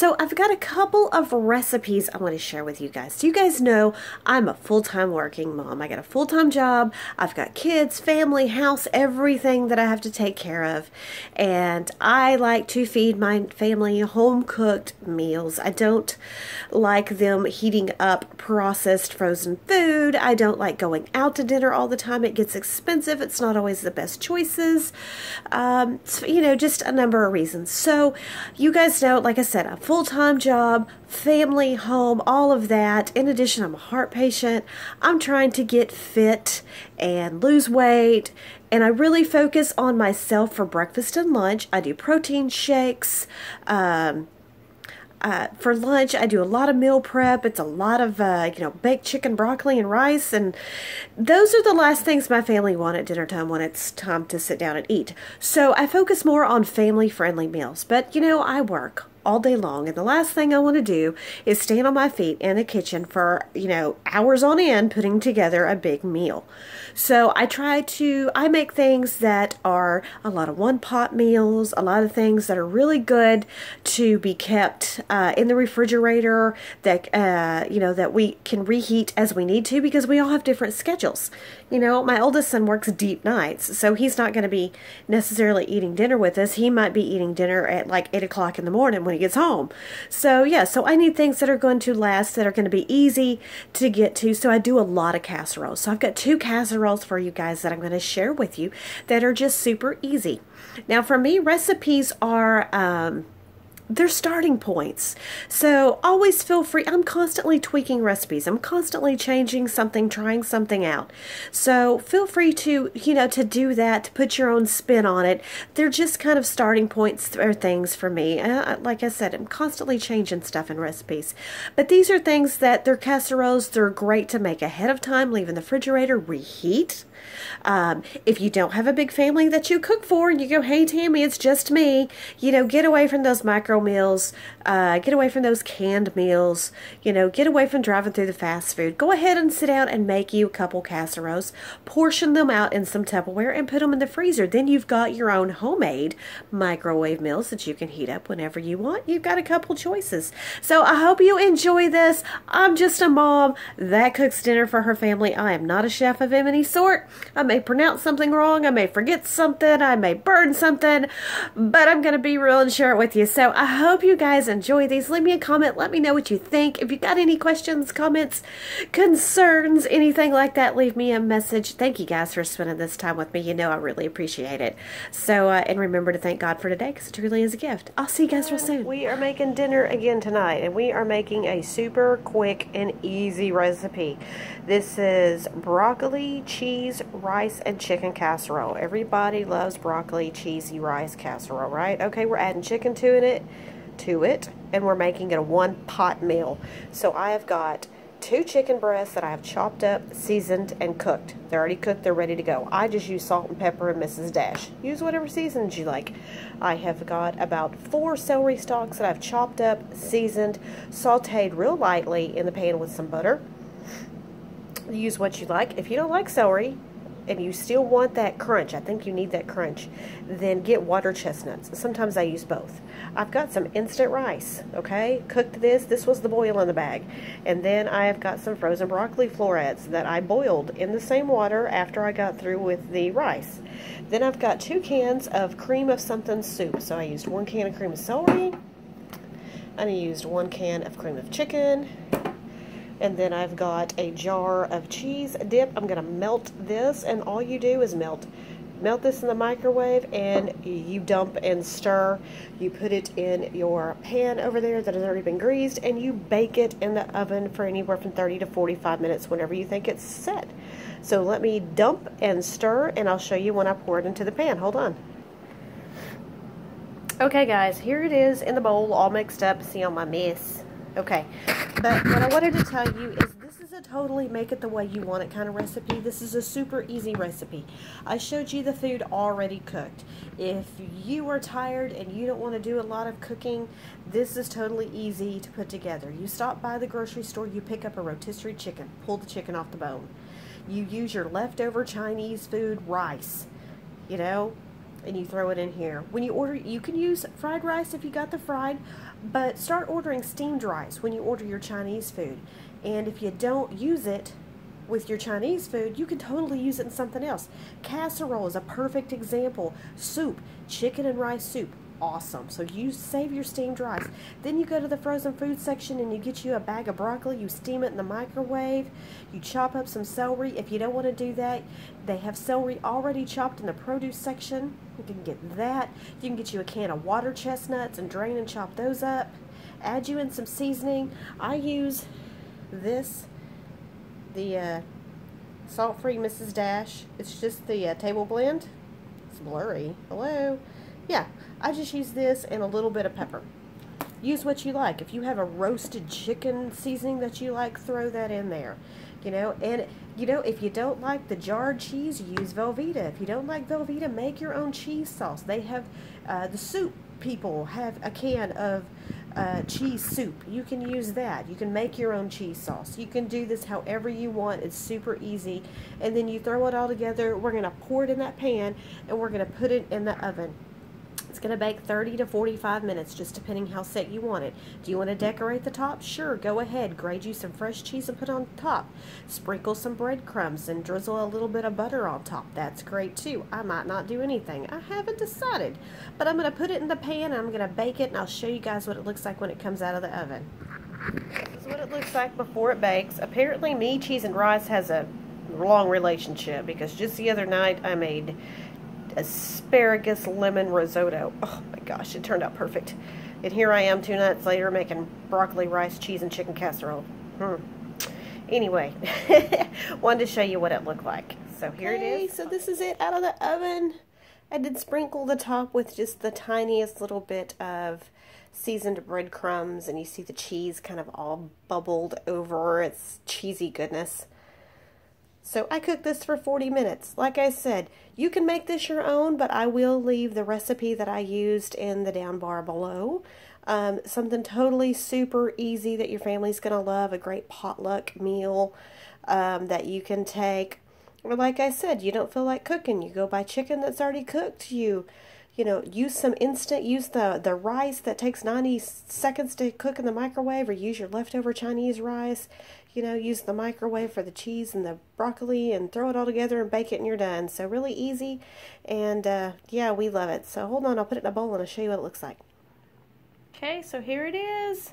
So I've got a couple of recipes I want to share with you guys. So you guys know I'm a full-time working mom. I got a full-time job. I've got kids, family, house, everything that I have to take care of. And I like to feed my family home-cooked meals. I don't like them heating up processed frozen food. I don't like going out to dinner all the time. It gets expensive. It's not always the best choices. So, you know, just a number of reasons. So you guys know, like I said, a full-time job, family, home, all of that. In addition, I'm a heart patient. I'm trying to get fit and lose weight, and I really focus on myself for breakfast and lunch. I do protein shakes. For lunch, I do a lot of meal prep. It's a lot of, baked chicken, broccoli, and rice. And those are the last things my family want at dinner time when it's time to sit down and eat. So I focus more on family-friendly meals. But, you know, I work all day long, and the last thing I want to do is stand on my feet in the kitchen for, hours on end putting together a big meal. So I make things that are a lot of one-pot meals, a lot of things that are really good to be kept in the refrigerator, that that we can reheat as we need to, because we all have different schedules. My oldest son works deep nights, so he's not going to be necessarily eating dinner with us. He might be eating dinner at like 8 o'clock in the morning when he gets home. So yeah, so I need things that are going to last, that are going to be easy to get to. So I do a lot of casseroles. So I've got 2 casseroles for you guys that I'm going to share with you that are just super easy. Now for me, recipes are they're starting points. So always feel free. I'm constantly tweaking recipes. I'm constantly changing something, trying something out. So feel free to, to do that, to put your own spin on it. They're just kind of starting points or things for me. Like I said, I'm constantly changing stuff in recipes. But these are things that they're casseroles. They're great to make ahead of time, leave in the refrigerator, reheat. If you don't have a big family that you cook for and you go, hey Tammy, it's just me, get away from those micro meals, get away from those canned meals, get away from driving through the fast food. Go ahead and sit down and make you a couple casseroles, portion them out in some Tupperware and put them in the freezer. Then you've got your own homemade microwave meals that you can heat up whenever you want. You've got a couple choices. So I hope you enjoy this. I'm just a mom that cooks dinner for her family. I am not a chef of any sort. I may pronounce something wrong, I may forget something, I may burn something, but I'm going to be real and share it with you. So I hope you guys enjoy these. Leave me a comment, let me know what you think. If you got any questions, comments, concerns, anything like that, leave me a message. Thank you guys for spending this time with me. I really appreciate it. So, and remember to thank God for today, because it truly is a gift. I'll see you guys real soon. We are making dinner again tonight, and we are making a super quick and easy recipe. This is broccoli, cheese, rice, and chicken casserole. Everybody loves broccoli, cheesy rice casserole, right? Okay, we're adding chicken to it, and we're making it a one-pot meal. So I have got 2 chicken breasts that I have chopped up, seasoned, and cooked. They're already cooked, they're ready to go. I just use salt and pepper and Mrs. Dash. Use whatever seasons you like. I have got about 4 celery stalks that I've chopped up, seasoned, sautéed real lightly in the pan with some butter. Use what you like. If you don't like celery and you still want that crunch, I think you need that crunch, then get water chestnuts. Sometimes I use both. I've got some instant rice, okay? Cooked this was the boil in the bag. And then I have got some frozen broccoli florets that I boiled in the same water after I got through with the rice. Then I've got 2 cans of cream of something soup. So I used 1 can of cream of celery, and I used 1 can of cream of chicken. And then I've got a jar of cheese dip. I'm going to melt this, and all you do is melt this in the microwave, and you dump and stir. You put it in your pan over there that has already been greased, and you bake it in the oven for anywhere from 30 to 45 minutes whenever you think it's set. So let me dump and stir, and I'll show you when I pour it into the pan. Hold on. Okay guys, here it is in the bowl, all mixed up. See all my mess? Okay, but what I wanted to tell you is this is a totally make it the way you want it kind of recipe. This is a super easy recipe. I showed you the food already cooked. If you are tired and you don't want to do a lot of cooking, this is totally easy to put together. You stop by the grocery store, you pick up a rotisserie chicken, pull the chicken off the bone. You use your leftover Chinese food rice, and you throw it in here. When you order, you can use fried rice if you got the fried, but start ordering steamed rice when you order your Chinese food. And if you don't use it with your Chinese food, you can totally use it in something else. Casserole is a perfect example. Soup, chicken and rice soup, awesome. So you save your steamed rice. Then you go to the frozen food section and you get you a bag of broccoli. You steam it in the microwave. You chop up some celery. If you don't want to do that, they have celery already chopped in the produce section. You can get that. You can get you a can of water chestnuts and drain and chop those up. Add you in some seasoning. I use this, the salt-free Mrs. Dash. It's just the table blend. It's blurry. Hello? Yeah, I just use this and a little bit of pepper. Use what you like. If you have a roasted chicken seasoning that you like, throw that in there. You know, and you know, if you don't like the jarred cheese, use Velveeta. If you don't like Velveeta, make your own cheese sauce. They have the soup people have a can of cheese soup. You can use that. You can make your own cheese sauce. You can do this however you want. It's super easy. And then you throw it all together. We're going to pour it in that pan and we're going to put it in the oven. It's going to bake 30 to 45 minutes, just depending how set you want it. Do you want to decorate the top? Sure, go ahead. Grate you some fresh cheese and put on top. Sprinkle some breadcrumbs and drizzle a little bit of butter on top. That's great too. I might not do anything. I haven't decided. But I'm going to put it in the pan and I'm going to bake it, and I'll show you guys what it looks like when it comes out of the oven. This is what it looks like before it bakes. Apparently, me, cheese, and rice has a long relationship, because just the other night I made asparagus lemon risotto. Oh my gosh, it turned out perfect. And here I am 2 nights later making broccoli, rice, cheese, and chicken casserole. Anyway, wanted to show you what it looked like. So here it is. So this is it out of the oven. I did sprinkle the top with just the tiniest little bit of seasoned breadcrumbs, and you see the cheese kind of all bubbled over. It's cheesy goodness. So I cooked this for 40 minutes. Like I said, you can make this your own, but I will leave the recipe that I used in the down bar below. Something totally super easy that your family's going to love, a great potluck meal that you can take. Or like I said, you don't feel like cooking, you go buy chicken that's already cooked. You know, use some instant, use the rice that takes 90 seconds to cook in the microwave, or use your leftover Chinese rice. You know, use the microwave for the cheese and the broccoli and throw it all together and bake it and you're done. So really easy, and yeah, we love it. So hold on, I'll put it in a bowl and I'll show you what it looks like. Okay, so here it is.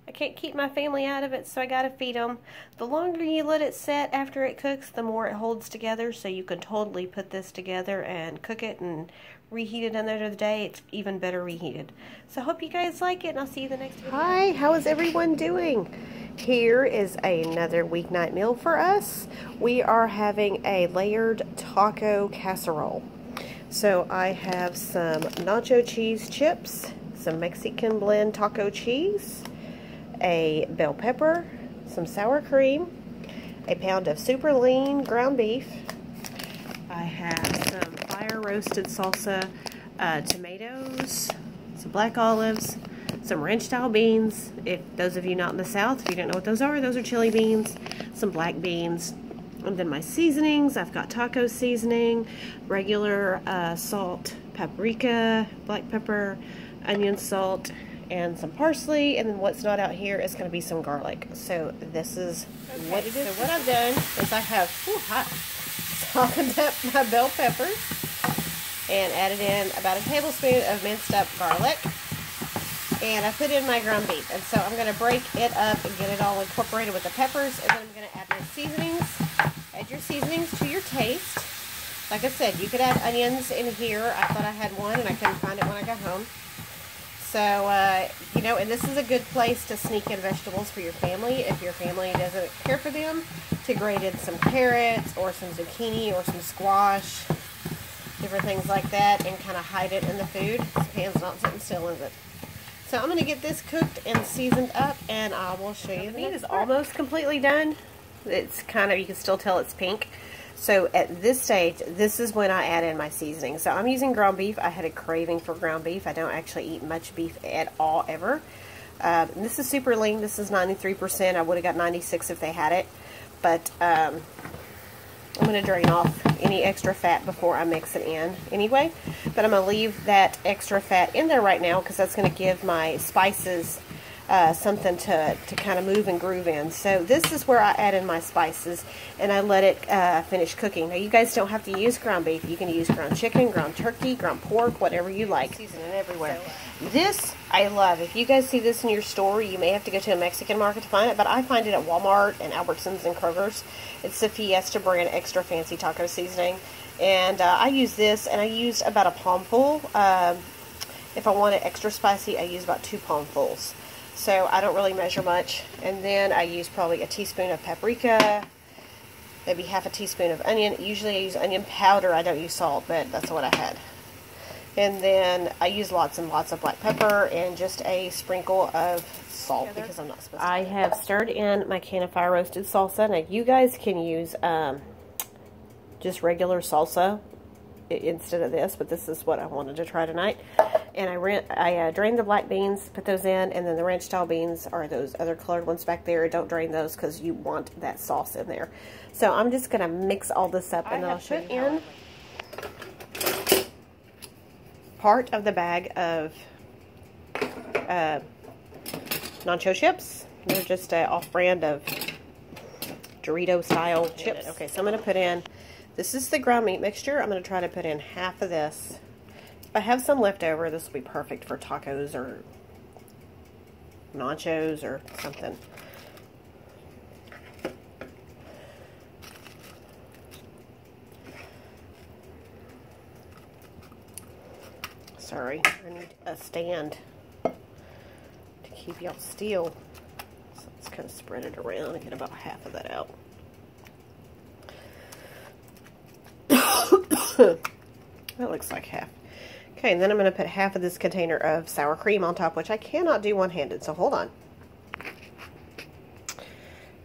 I can't keep my family out of it, so I gotta feed them. The longer you let it set after it cooks, the more it holds together, so you can totally put this together and cook it and reheat it another day. It's even better reheated. So I hope you guys like it, and I'll see you the next video. Hi, how is everyone doing? Here is another weeknight meal for us. We are having a layered taco casserole. So I have some nacho cheese chips, some Mexican blend taco cheese, a bell pepper, some sour cream, a pound of super lean ground beef. I have some fire roasted salsa tomatoes, some black olives, some ranch style beans. If those of you not in the South, if you don't know what those are chili beans, some black beans. And then my seasonings, I've got taco seasoning, regular salt, paprika, black pepper, onion salt, and some parsley. And then what's not out here is going to be some garlic. So this is what it is. So what I've done is I have softened up my bell peppers and added in about a tablespoon of minced up garlic. And I put in my ground beef. And so I'm going to break it up and get it all incorporated with the peppers. And then I'm going to add my seasonings. Add your seasonings to your taste. Like I said, you could add onions in here. I thought I had one and I couldn't find it when I got home. So, you know, and this is a good place to sneak in vegetables for your family. If your family doesn't care for them, to grate in some carrots or some zucchini or some squash, different things like that, and kind of hide it in the food. This pan's not sitting still, is it? So I'm going to get this cooked and seasoned up, and I will show you. The meat is almost completely done. It's kind of, you can still tell it's pink. So at this stage, this is when I add in my seasoning. So I'm using ground beef. I had a craving for ground beef. I don't actually eat much beef at all, ever. This is super lean. This is 93%. I would have got 96 if they had it. But I'm going to drain off any extra fat before I mix it in anyway. But I'm going to leave that extra fat in there right now because that's going to give my spices something to kind of move and groove in. So this is where I add in my spices and I let it finish cooking. Now you guys don't have to use ground beef. You can use ground chicken, ground turkey, ground pork, whatever you like. Seasoning everywhere. This I love. If you guys see this in your store, you may have to go to a Mexican market to find it, but I find it at Walmart and Albertsons and Kroger's. It's the Fiesta brand extra fancy taco seasoning. And I use this, and I used about a palmful. If I want it extra spicy, I use about 2 palmfuls. So I don't really measure much. And then I use probably a teaspoon of paprika, maybe half a teaspoon of onion. Usually I use onion powder. I don't use salt, but that's what I had. And then I use lots and lots of black pepper and just a sprinkle of salt because I'm not supposed to. I have stirred in my can of fire roasted salsa. Now you guys can use just regular salsa instead of this, but this is what I wanted to try tonight. And I drained the black beans, put those in, and then the ranch style beans are those other colored ones back there. Don't drain those because you want that sauce in there. So I'm just going to mix all this up and then I'll show you. Part of the bag of nacho chips. They're just off-brand of Dorito style chips. Okay, so I'm going to put in, this is the ground meat mixture. I'm going to try to put in half of this. If I have some left over, this will be perfect for tacos or nachos or something. Sorry, I need a stand to keep y'all still. So let's kind of spread it around and get about half of that out. That looks like half. Okay, and then I'm going to put half of this container of sour cream on top, which I cannot do one-handed, so hold on.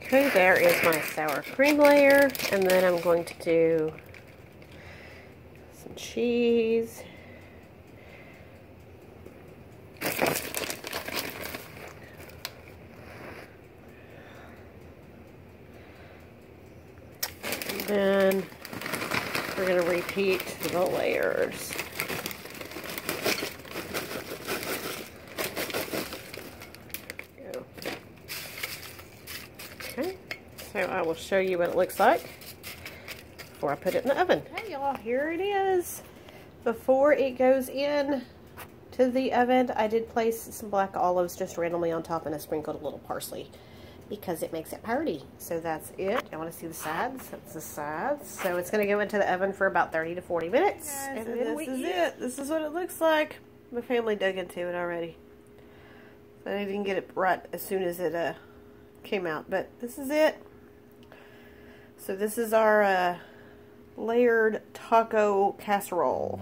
Okay, there is my sour cream layer, and then I'm going to do some cheese. And then we're going to repeat the layers. Okay, so I will show you what it looks like before I put it in the oven. Hey y'all, here it is. Before it goes in to the oven, I did place some black olives just randomly on top and I sprinkled a little parsley because it makes it party. So that's it. I want to see the sides. That's the sides. So it's going to go into the oven for about 30 to 40 minutes. Yes, and then this is it. This is what it looks like. My family dug into it already. So I didn't get it right as soon as it came out. But this is it. So this is our layered taco casserole.